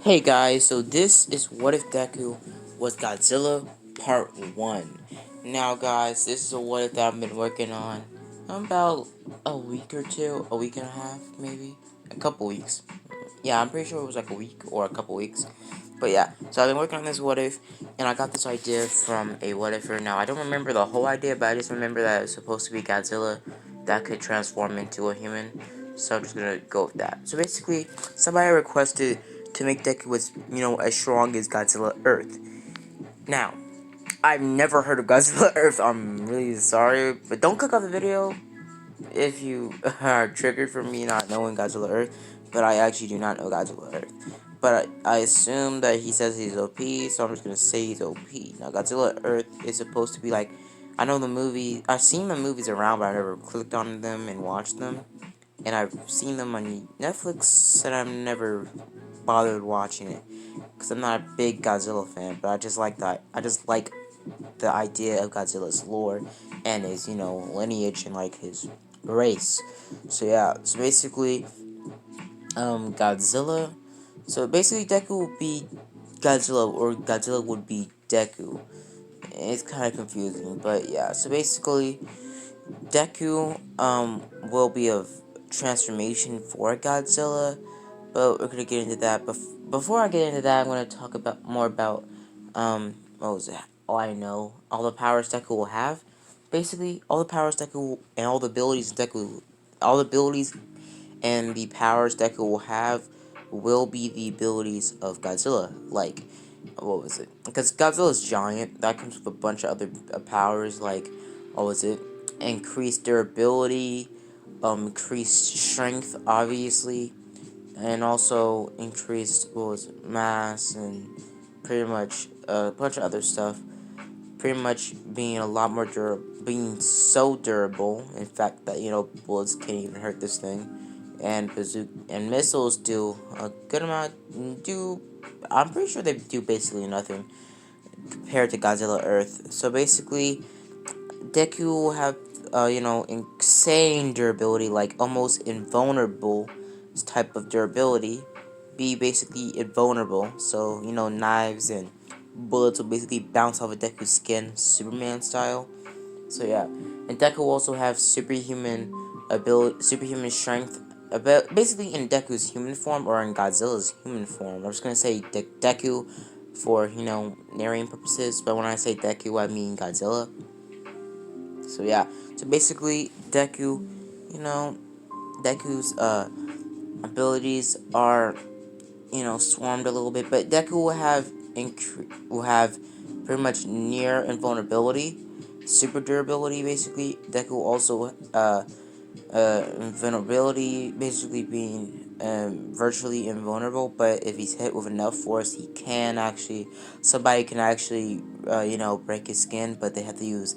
Hey guys, so this is What If Deku was Godzilla Part 1. Now guys, this is a what if that I've been working on about a week or two, a week and a half maybe, a couple weeks. Yeah, I'm pretty sure it was like a week or a couple weeks. But yeah, so I've been working on this what if, and I got this idea from a what ifer. Now, I don't remember the whole idea, but I just remember that it was supposed to be Godzilla that could transform into a human. So I'm just gonna go with that. So basically, somebody requested to make Deku as strong as Godzilla Earth. Now, I've never heard of Godzilla Earth. I'm really sorry, but don't click off the video if you are triggered from me not knowing Godzilla Earth, but I actually do not know Godzilla Earth. But I assume that he says he's OP, so I'm just gonna say he's OP. Now, Godzilla Earth is supposed to be like, I know the movie, I've seen the movies around, but I never clicked on them and watched them. And I've seen them on Netflix, and I've never bothered watching it. Because I'm not a big Godzilla fan, but I just like that. I just like the idea of Godzilla's lore and his, lineage and like his race. So yeah, so basically, Godzilla. So basically, Deku would be Godzilla, or Godzilla would be Deku. It's kind of confusing, but yeah. So basically, Deku will be a transformation for Godzilla, but we're gonna get into that. Before I get into that, I'm gonna talk about more about what was it? All I know, all the powers Deku will have. Basically, all the powers Deku and all the abilities Deku, all the abilities and the powers Deku will have will be the abilities of Godzilla. Like, what was it? Because Godzilla's giant, that comes with a bunch of other powers, like, what was it? Increased durability, increased strength, obviously, and also increased, what was it, mass, and pretty much a bunch of other stuff. Pretty much being a lot more durable, being so durable, in fact, that, bullets can't even hurt this thing. And bazooka and missiles do a good amount, I'm pretty sure they do basically nothing compared to Godzilla Earth. So basically, Deku will have, insane durability, like almost invulnerable type of durability. Be basically invulnerable. So, knives and bullets will basically bounce off of Deku's skin, Superman style. So yeah, and Deku will also have superhuman ability, superhuman strength. About basically in Deku's human form or in Godzilla's human form. I'm just gonna say Deku for narrating purposes, but when I say Deku, I mean Godzilla. So yeah, so basically Deku, you know, Deku's abilities are swarmed a little bit, but Deku will have pretty much near invulnerability, super durability. Basically, Deku also invulnerability, basically being virtually invulnerable. But if he's hit with enough force, somebody can actually break his skin, but they have to use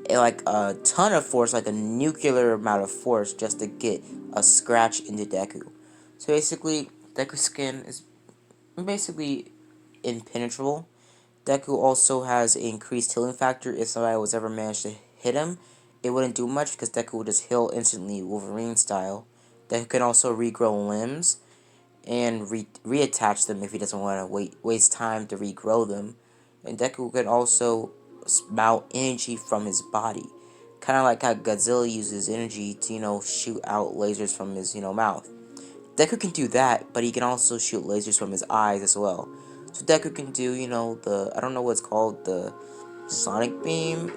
like a ton of force, like a nuclear amount of force, just to get a scratch into Deku. So basically, Deku's skin is basically impenetrable. Deku also has an increased healing factor. If somebody was ever managed to hit him, it wouldn't do much because Deku would just heal instantly, Wolverine style. Deku can also regrow limbs and reattach them if he doesn't want to waste time to regrow them. And Deku can also spout energy from his body, kind of like how Godzilla uses energy to shoot out lasers from his mouth. Deku can do that, but he can also shoot lasers from his eyes as well. So Deku can do, I don't know what's called, the Sonic Beam,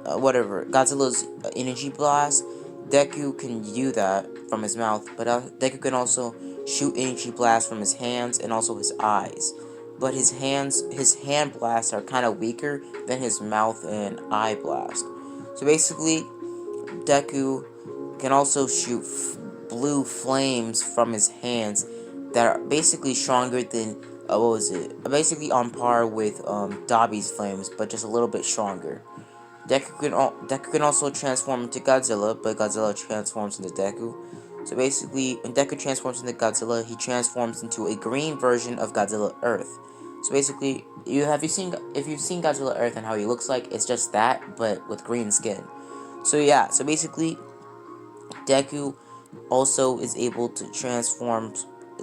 whatever, Godzilla's energy blast. Deku can do that from his mouth, but Deku can also shoot energy blasts from his hands and also his eyes. But his hand blasts are kind of weaker than his mouth and eye blast. So basically, Deku can also shoot blue flames from his hands that are basically stronger than, what was it? Basically on par with Dobby's flames, but just a little bit stronger. Deku can also transform into Godzilla, but Godzilla transforms into Deku. So basically, when Deku transforms into Godzilla, he transforms into a green version of Godzilla Earth. So basically, if you've seen Godzilla Earth and how he looks like, it's just that, but with green skin. So yeah, so basically, Deku also is able to transform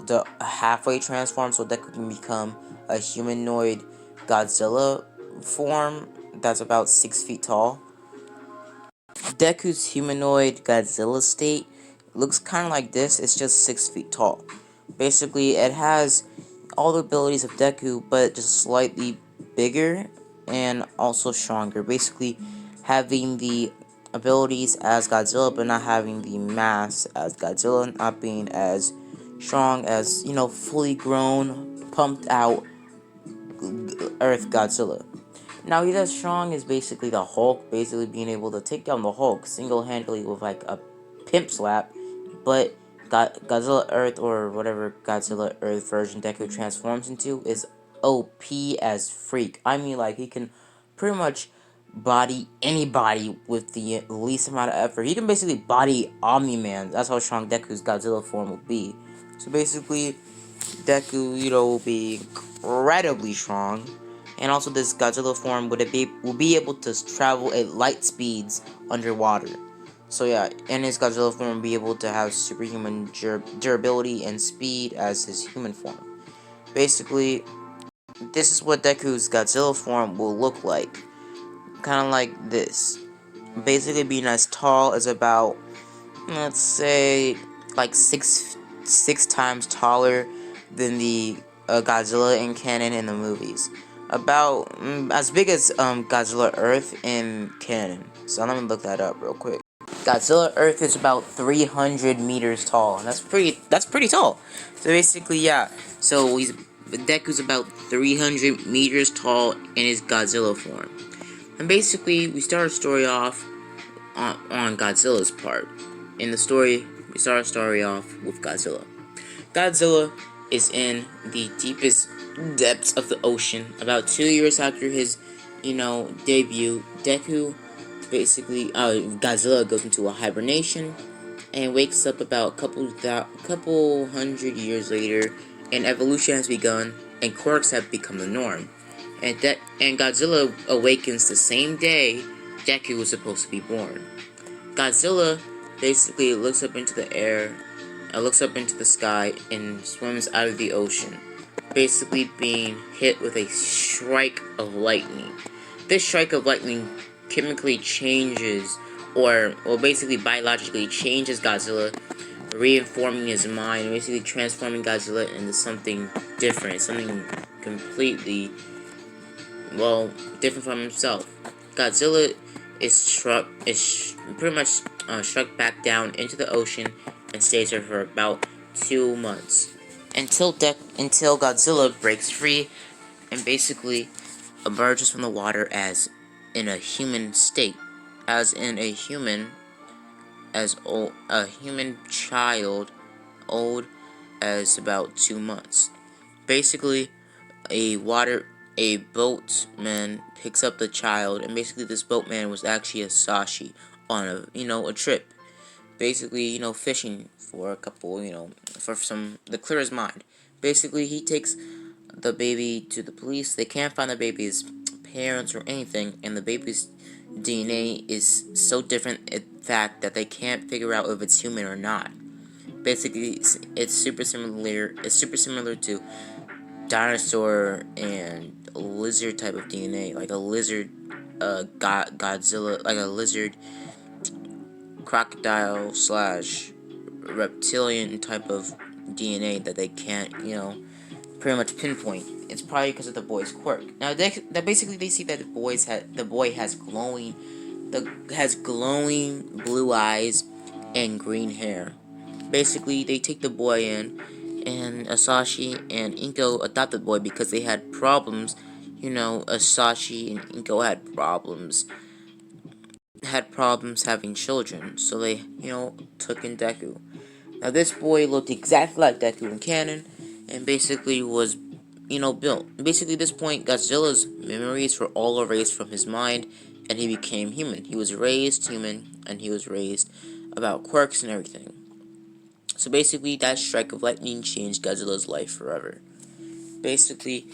the halfway transform, so Deku can become a humanoid Godzilla form that's about 6 feet tall. Deku's humanoid Godzilla state looks kind of like this. It's just 6 feet tall. Basically, it has all the abilities of Deku, but just slightly bigger and also stronger. Basically, having the abilities as Godzilla, but not having the mass as Godzilla, not being as strong as, fully grown, pumped out Earth Godzilla. Now, he's as strong as basically the Hulk, basically being able to take down the Hulk single-handedly with like a pimp slap, but Godzilla Earth, or whatever Godzilla Earth version Deku transforms into, is OP as freak. I mean, like, he can pretty much body anybody with the least amount of effort. He can basically body Omni-Man. That's how strong Deku's Godzilla form will be. So basically, Deku, will be incredibly strong. And also, this Godzilla form will be able to travel at light speeds underwater. So yeah, and his Godzilla form will be able to have superhuman durability and speed as his human form. Basically, this is what Deku's Godzilla form will look like. Kind of like this. Basically, being as tall as about, let's say, like six times taller than the Godzilla in canon in the movies. About as big as Godzilla Earth in canon. So let me look that up real quick. Godzilla Earth is about 300 meters tall, and that's pretty tall. So basically, yeah. So Deku's about 300 meters tall in his Godzilla form. And basically, we start our story off on Godzilla's part. In the story, we start our story off with Godzilla. Godzilla is in the deepest depths of the ocean. About 2 years after his, debut, basically, Godzilla goes into a hibernation and wakes up about couple hundred years later, and evolution has begun, and quirks have become the norm. And Godzilla awakens the same day Deku was supposed to be born. Godzilla basically looks up into the air, looks up into the sky, and swims out of the ocean, basically being hit with a strike of lightning. This strike of lightning chemically changes, or basically biologically changes Godzilla, reinforming his mind, basically transforming Godzilla into something different, something completely, different from himself. Godzilla is pretty much struck back down into the ocean and stays there for about 2 months until Godzilla breaks free and basically emerges from the water as in a human state, as in a human a human child, old as about 2 months. Basically, a boatman picks up the child, and basically this boatman was actually a Sashi on a trip. Basically, fishing for a couple, for some, to clear his mind. Basically, he takes the baby to the police. They can't find the baby's parents or anything, and the baby's DNA is so different, in fact, that they can't figure out if it's human or not. Basically, it's super similar. It's super similar to dinosaur and lizard type of DNA, like a lizard, Godzilla, like a lizard, crocodile slash reptilian type of DNA that they can't, pretty much pinpoint. It's probably because of the boy's quirk. Now, that basically they see that the boy has glowing blue eyes and green hair. Basically, they take the boy in, and Asashi and Inko adopt the boy because they had problems. Asashi and Inko had problems having children, so they, took in Deku. Now, this boy looked exactly like Deku in canon, and basically was, built. Basically, at this point, Godzilla's memories were all erased from his mind, and he became human. He was raised human, and he was raised about quirks and everything. So basically, that strike of lightning changed Godzilla's life forever. Basically,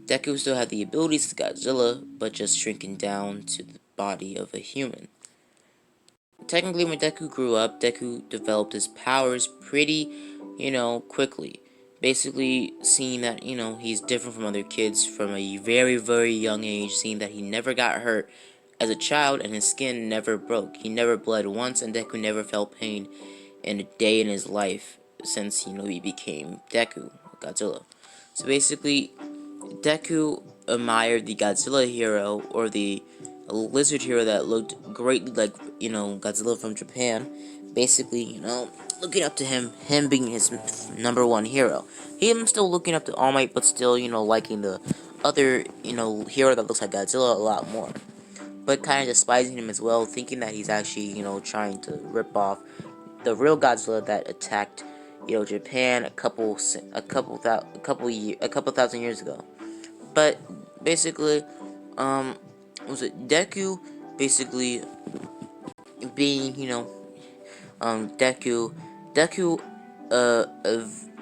Deku still had the abilities of Godzilla, but just shrinking down to the body of a human. Technically, when Deku grew up, Deku developed his powers pretty, quickly. basically seeing that, he's different from other kids from a very, very young age, seeing that he never got hurt as a child and his skin never broke. He never bled once, and Deku never felt pain in a day in his life since, he became Deku, Godzilla. So basically, Deku admired the Godzilla hero, or the lizard hero that looked greatly like, Godzilla from Japan. Basically, looking up to him being his number one hero. Him still looking up to All Might, but still, liking the other, hero that looks like Godzilla a lot more. But kind of despising him as well, thinking that he's actually, trying to rip off the real Godzilla that attacked, Japan a couple thousand years ago. But basically, was it Deku? Basically, being Deku,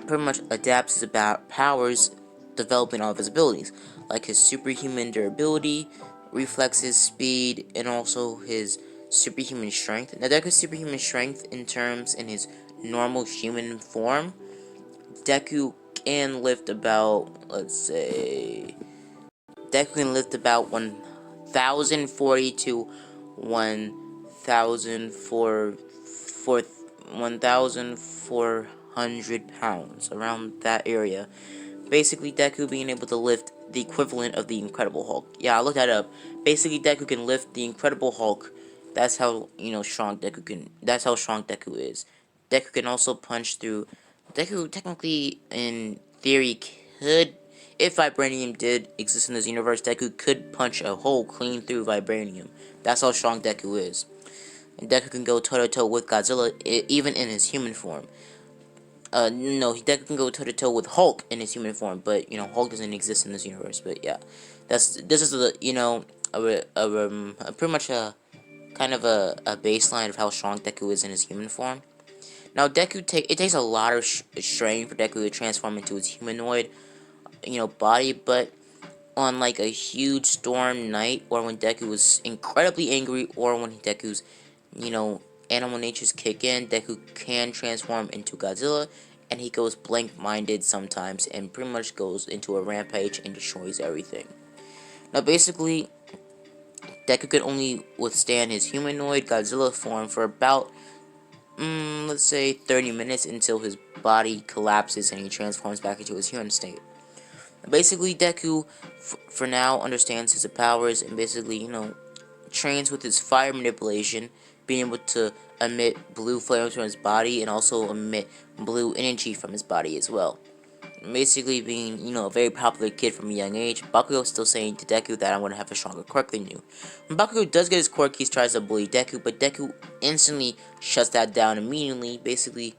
pretty much adapts his powers, developing all of his abilities, like his superhuman durability, reflexes, speed, and also his superhuman strength. Now, Deku's superhuman strength, in his normal human form, Deku can lift about, let's say, Deku can lift about 1,040 to 1,400 pounds, around that area. Basically, Deku being able to lift the equivalent of the Incredible Hulk. Yeah, I looked that up. Basically, Deku can lift the Incredible Hulk. That's how, strong Deku can. That's how strong Deku is. Deku can also punch through. Deku technically, in theory, could, if vibranium did exist in this universe, Deku could punch a hole clean through vibranium. That's how strong Deku is. And Deku can go toe-to-toe with Godzilla, even in his human form. No, Deku can go toe-to-toe with Hulk in his human form, but, Hulk doesn't exist in this universe. But, yeah. This is, pretty much a kind of a baseline of how strong Deku is in his human form. Now, it takes a lot of strain for Deku to transform into his humanoid, body, but on like a huge storm night, or when Deku was incredibly angry, or when Deku's, animal natures kick in, Deku can transform into Godzilla, and he goes blank-minded sometimes, and pretty much goes into a rampage and destroys everything. Now, basically, Deku could only withstand his humanoid Godzilla form for about, let's say 30 minutes, until his body collapses and he transforms back into his human state. Basically, Deku, for now, understands his powers and basically, trains with his fire manipulation, being able to emit blue flames from his body and also emit blue energy from his body as well. Basically, being, a very popular kid from a young age, Bakugo is still saying to Deku that I'm going to have a stronger quirk than you. When Bakugo does get his quirk, he tries to bully Deku, but Deku instantly shuts that down immediately, basically,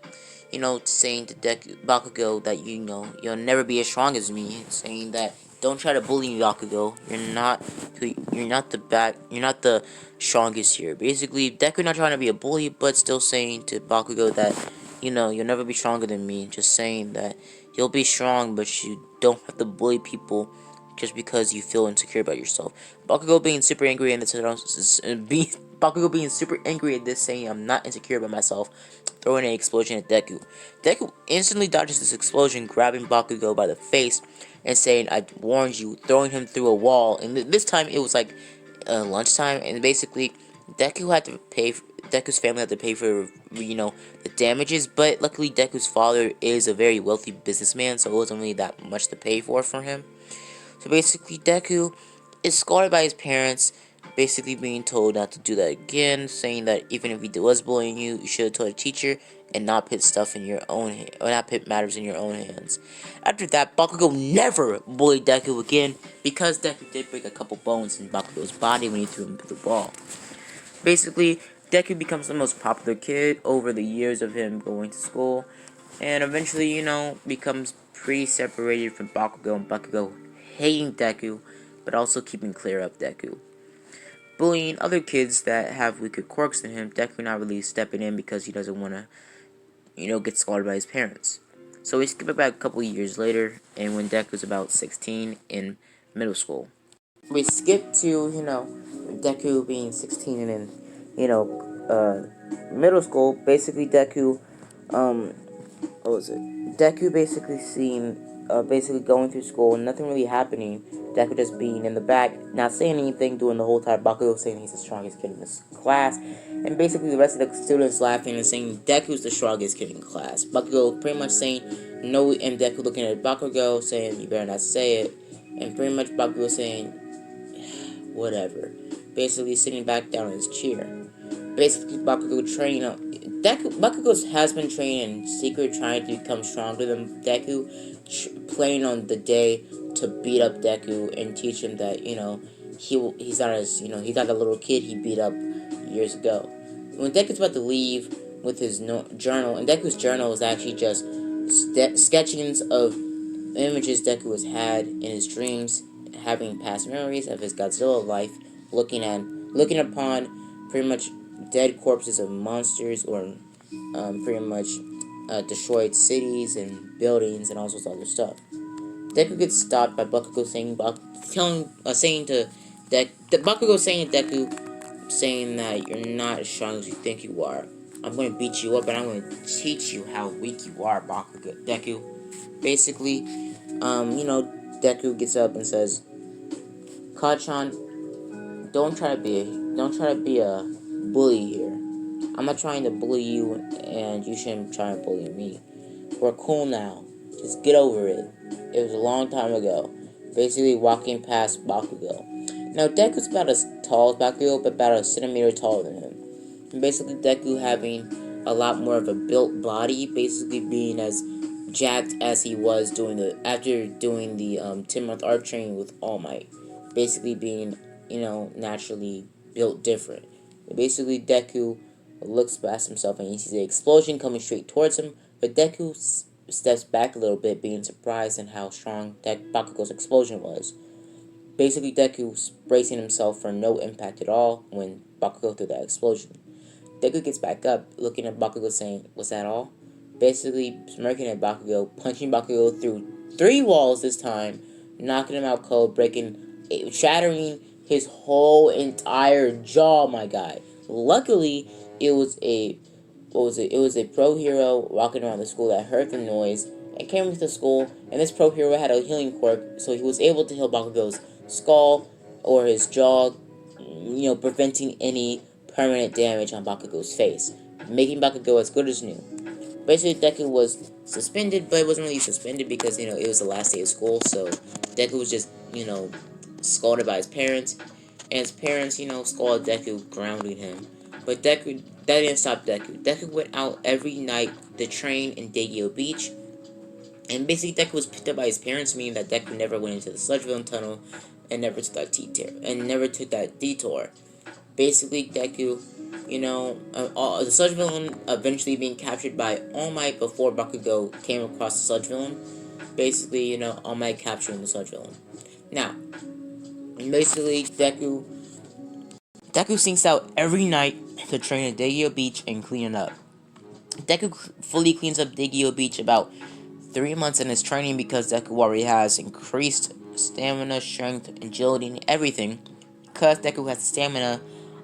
saying to Bakugo that, you'll never be as strong as me, saying that, don't try to bully me, Bakugo, you're not the strongest here. Basically, Deku not trying to be a bully, but still saying to Bakugo that, you'll never be stronger than me, just saying that you'll be strong, but you don't have to bully people just because you feel insecure about yourself. Bakugo being super angry and Bakugo being super angry at this, saying I'm not insecure about myself, throwing an explosion at Deku. Deku instantly dodges this explosion, grabbing Bakugo by the face and saying, "I warned you," throwing him through a wall. And this time it was like lunchtime, and basically Deku's family had to pay for, the damages, but luckily Deku's father is a very wealthy businessman, so it wasn't really that much to pay for him. So basically, Deku is scolded by his parents, basically being told not to do that again, saying that even if he was bullying you, you should have told a teacher and not put stuff in your own or not put matters in your own hands. After that, Bakugo never bullied Deku again, because Deku did break a couple bones in Bakugo's body when he threw him through the ball. Basically, Deku becomes the most popular kid over the years of him going to school, and eventually, becomes pretty separated from Bakugo, and Bakugo hating Deku, but also keeping clear of Deku. Bullying other kids that have weaker quirks than him, Deku not really stepping in because he doesn't want to, get scolded by his parents. So we skip about a couple years later, and when Deku's about 16 in middle school. We skip to, Deku being 16 and in, middle school. Basically, Deku, what was it? Deku basically basically going through school, nothing really happening. Deku just being in the back, not saying anything, doing the whole time. Bakugo saying he's the strongest kid in this class, and basically the rest of the students laughing and saying Deku's the strongest kid in class. Bakugo pretty much saying no, and Deku looking at Bakugo saying you better not say it, and pretty much Bakugo saying whatever, basically sitting back down in his chair. Basically, Bakugo training up. Bakugo has been training in secret, trying to become stronger than Deku, playing on the day to beat up Deku and teach him that he's not as he's not the little kid he beat up years ago. When Deku's about to leave with his journal, and Deku's journal is actually just sketchings of images Deku has had in his dreams, having past memories of his Godzilla life, looking upon pretty much dead corpses of monsters or pretty much destroyed cities and buildings and all sorts of other stuff. Deku gets stopped by Bakugo saying to Bakugo saying to Deku, saying that you're not as strong as you think you are. I'm going to beat you up and I'm going to teach you how weak you are, Deku. Basically, Deku gets up and says, Kachan, don't try to be a bully here. I'm not trying to bully you, and you shouldn't try and bully me. We're cool now. Just get over it. It was a long time ago. Basically, walking past Bakugo. Now, Deku's about as tall as Bakugo, but about a centimeter taller than him. And basically, Deku having a lot more of a built body, basically being as jacked as he was after doing the 10-month art training with All Might. Basically being, naturally built different. Basically, Deku looks past himself and he sees an explosion coming straight towards him, but Deku steps back a little bit, being surprised at how strong Bakugo's explosion was. Basically, Deku bracing himself for no impact at all when Bakugo threw that explosion. Deku gets back up, looking at Bakugo saying, was that all? Basically, smirking at Bakugo, punching Bakugo through 3 walls this time, knocking him out cold, shattering his whole entire jaw, my guy. Luckily, it was a It was a pro hero walking around the school that heard the noise and came into the school, and this pro hero had a healing quirk, so he was able to heal Bakugo's skull or his jaw, preventing any permanent damage on Bakugo's face, making Bakugo as good as new. Basically, Deku was suspended, but it wasn't really suspended because, it was the last day of school, so Deku was just, scolded by his parents, and his parents, scolded Deku, grounding him. But that didn't stop Deku. Deku went out every night to train in Daigyo Beach, and basically Deku was picked up by his parents, meaning that Deku never went into the Sludge Villain Tunnel, and never took that detour. Basically, Deku, the Sludge Villain eventually being captured by All Might before Bakugo came across the Sludge Villain. Basically, All Might capturing the Sludge Villain. Now, basically, Deku sinks out every night to train at Daigyo Beach and clean it up. Deku fully cleans up Daigyo Beach about 3 months in his training because Deku already has increased stamina, strength, agility, and everything. Because Deku has the stamina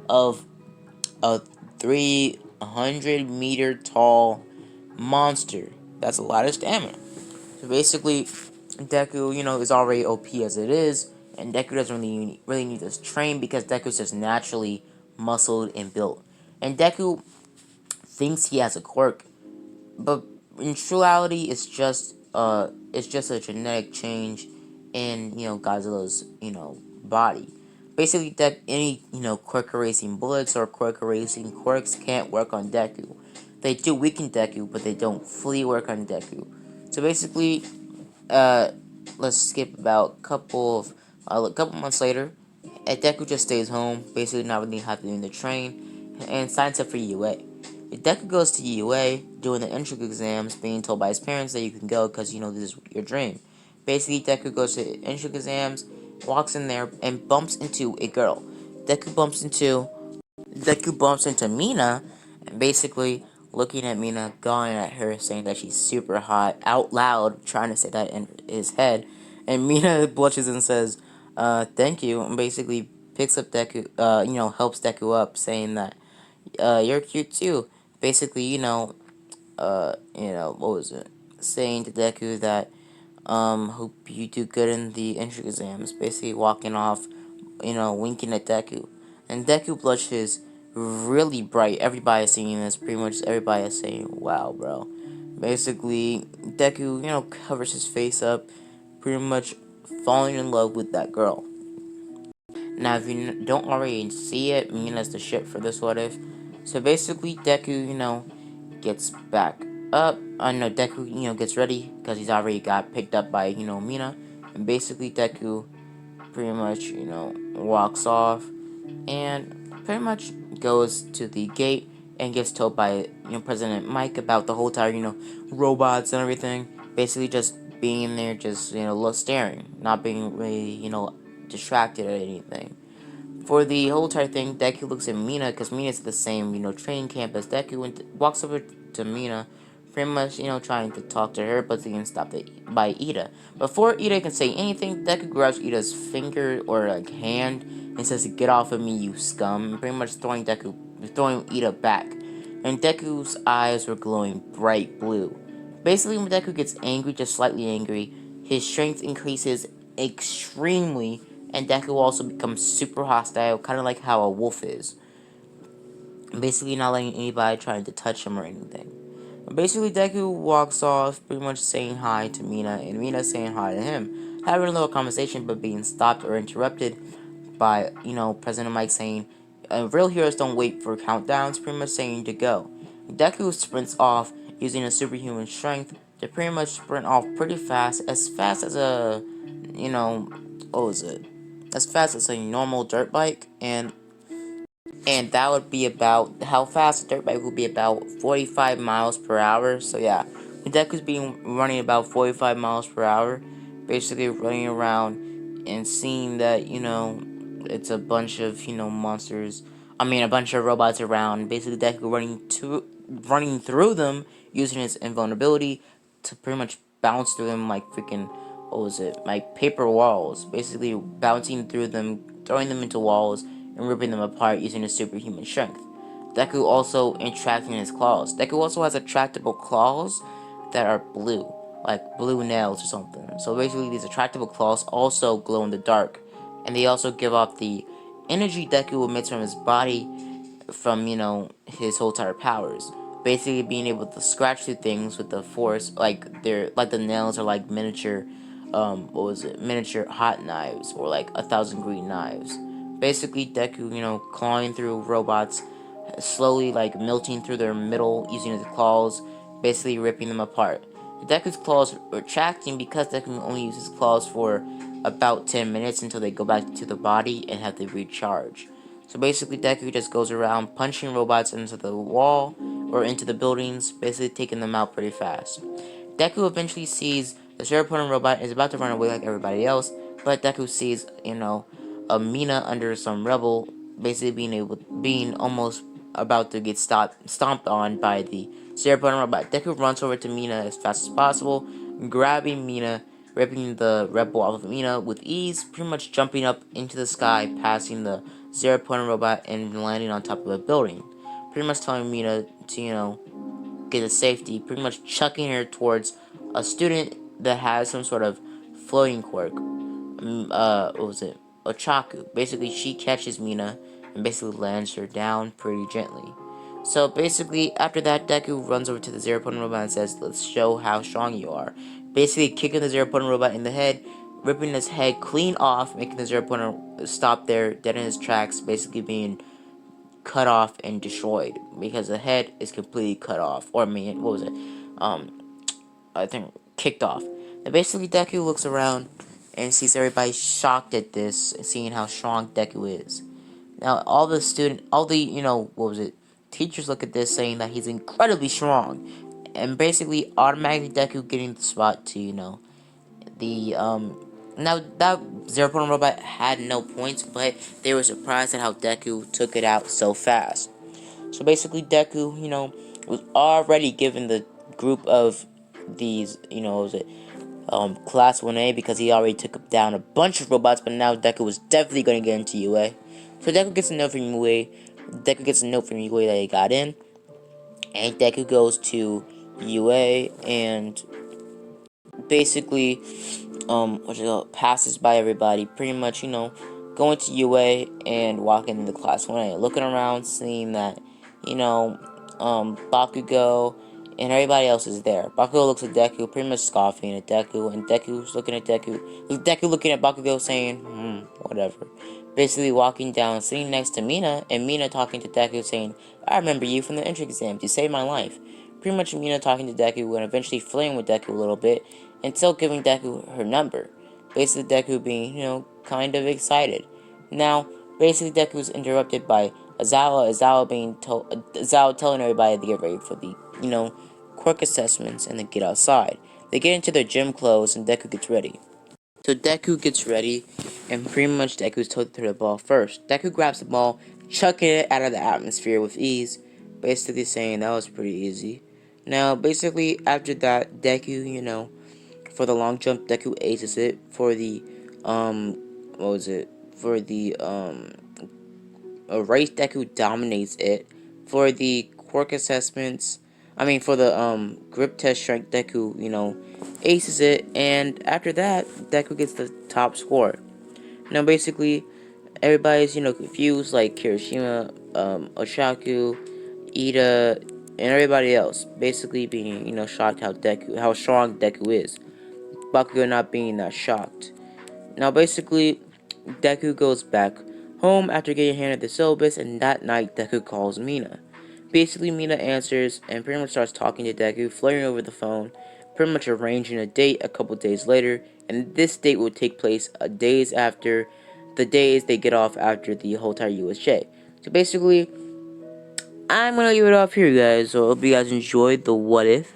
of a 300-meter tall monster. That's a lot of stamina. So basically, Deku, is already OP as it is, and Deku doesn't really need to train because Deku's just naturally muscled and built. And Deku thinks he has a quirk, but in reality, it's just a genetic change in Godzilla's body. Basically, that any quirk erasing bullets or quirk erasing quirks can't work on Deku. They do weaken Deku, but they don't fully work on Deku. So basically, uh, let's skip about a couple months later. Deku just stays home, basically not really having to train, and signs up for UA. Deku goes to UA, doing the entrance exams, being told by his parents that you can go because, this is your dream. Basically, Deku goes to entrance exams, walks in there, and bumps into a girl. Deku bumps into Mina, and basically looking at Mina, going at her, saying that she's super hot, out loud, trying to say that in his head. And Mina blushes and says, thank you, and basically picks up Deku, helps Deku up, saying that, you're cute too. Basically, what was it? saying to Deku that, hope you do good in the entrance exams. Basically walking off, winking at Deku. And Deku blushes really bright. Everybody is seeing this. Pretty much everybody is saying, wow, bro. Basically, Deku, covers his face up, pretty much falling in love with that girl. Now, if you don't already see it, Mina's the ship for this what if. So basically, Deku, gets back up. No, Deku, gets ready because he's already got picked up by, Mina. And basically, Deku pretty much, walks off and pretty much goes to the gate and gets told by, President Mike about the whole entire, robots and everything. Basically, just being there, just, staring, not being really, distracted or anything. For the whole entire thing, Deku looks at Mina because Mina's at the same, training camp as Deku and walks over to Mina, pretty much, trying to talk to her, but being stopped by Ida. Before Ida can say anything, Deku grabs Ida's finger or like hand and says, "Get off of me, you scum!" Pretty much throwing Ida back. And Deku's eyes were glowing bright blue. Basically, when Deku gets angry, just slightly angry, his strength increases extremely, and Deku also becomes super hostile, kind of like how a wolf is. Basically, not letting anybody try to touch him or anything. Basically, Deku walks off, pretty much saying hi to Mina, and Mina saying hi to him, having a little conversation, but being stopped or interrupted by, President Mike saying, real heroes don't wait for countdowns, pretty much saying to go. Deku sprints off using a superhuman strength to pretty much sprint off pretty fast as a, what was it? As fast as a normal dirt bike, and that would be about how fast a dirt bike would be about 45 miles per hour. So yeah, Deku's being running about 45 miles per hour, basically running around and seeing that it's a bunch of monsters. I mean a bunch of robots around. Basically Deku running through them using his invulnerability to pretty much bounce through them like freaking what was it? Like paper walls. Basically bouncing through them, throwing them into walls and ripping them apart using his superhuman strength. Deku also interacting his claws. Deku also has attractable claws that are blue, like blue nails or something. So basically these attractable claws also glow in the dark, and they also give off the energy Deku emits from his body from, his whole entire powers. Basically being able to scratch through things with the force, like the nails are like miniature, miniature hot knives or like 1,000 green knives. Basically Deku, clawing through robots, slowly like melting through their middle using his claws, basically ripping them apart. Deku's claws retracting because Deku only uses claws for about 10 minutes until they go back to the body and have to recharge. So basically Deku just goes around punching robots into the wall or into the buildings, basically taking them out pretty fast. Deku eventually sees the Seraponian robot is about to run away like everybody else, but Deku sees, a Mina under some rubble, basically being almost about to get stomped on by the Seraponian robot. Deku runs over to Mina as fast as possible, grabbing Mina, ripping the rebel off of Mina with ease, pretty much jumping up into the sky, passing the Seraponian robot and landing on top of a building. Pretty much telling Mina to, get to safety, pretty much chucking her towards a student that has some sort of floating quirk. What was it? Ochaku. Basically, she catches Mina and basically lands her down pretty gently. So basically, after that, Deku runs over to the Zero Point Robot and says, "Let's show how strong you are." Basically, kicking the Zero Point Robot in the head, ripping his head clean off, making the Zero Point stop there, dead in his tracks, basically being cut off and destroyed because the head is completely cut off. Or I mean, what was it? I think kicked off. And basically, Deku looks around and sees everybody shocked at this, seeing how strong Deku is. Now, all the what was it? Teachers look at this, saying that he's incredibly strong, and basically automatically Deku getting the spot to the Now that Zero Point Robot had no points, but they were surprised at how Deku took it out so fast. So basically, Deku, was already given the group of these, was it, Class 1A because he already took down a bunch of robots, but now Deku was definitely going to get into UA. So Deku gets a note from UA. Deku gets a note from UA that he got in, and Deku goes to UA, and basically what you call it, passes by everybody, pretty much, going to UA and walking into class 1A, looking around, seeing that, Bakugo and everybody else is there. Bakugo looks at Deku, pretty much scoffing at Deku, and Deku's looking at Deku looking at Bakugo saying, whatever. Basically walking down, sitting next to Mina, and Mina talking to Deku saying, I remember you from the entrance exams, you saved my life. Pretty much Mina talking to Deku and eventually flirting with Deku a little bit, until giving Deku her number. Basically Deku being, kind of excited. Now, basically Deku was interrupted by Azawa telling everybody to get ready for the, quirk assessments and then get outside. They get into their gym clothes and Deku gets ready. So Deku gets ready, and pretty much Deku's told to throw the ball first. Deku grabs the ball, chucking it out of the atmosphere with ease, basically saying that was pretty easy. Now, basically, after that, Deku, for the long jump, Deku aces it. For the, what was it? For the, race, Deku dominates it. For the quirk assessments, for the, grip test strength, Deku, aces it. And after that, Deku gets the top score. Now, basically, everybody's, confused, like Kirishima, Oshaku, Ida, and everybody else. Basically being, shocked how strong Deku is. Bakugo not being that shocked. Now, basically, Deku goes back home after getting handed the syllabus, and that night, Deku calls Mina. Basically, Mina answers and pretty much starts talking to Deku, flirting over the phone, pretty much arranging a date a couple days later, and this date will take place days after the days they get off after the whole entire USJ. So basically, I'm gonna leave it off here, guys. So I hope you guys enjoyed the what if.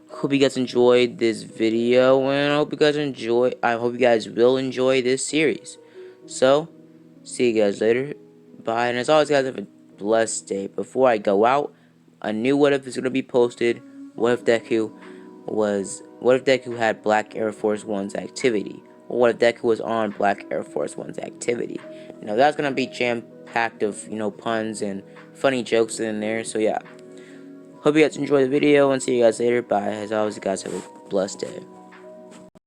Hope you guys enjoyed this video, and I hope you guys will enjoy this series. So, see you guys later. Bye, and as always, guys, have a blessed day. Before I go out, a new what if is gonna be posted. What if Deku had Black Air Force One's activity? Or what if Deku was on Black Air Force One's activity? That's gonna be jam-packed of, puns and funny jokes in there, so yeah. Hope you guys enjoyed the video, and see you guys later. Bye. As always, you guys have a blessed day.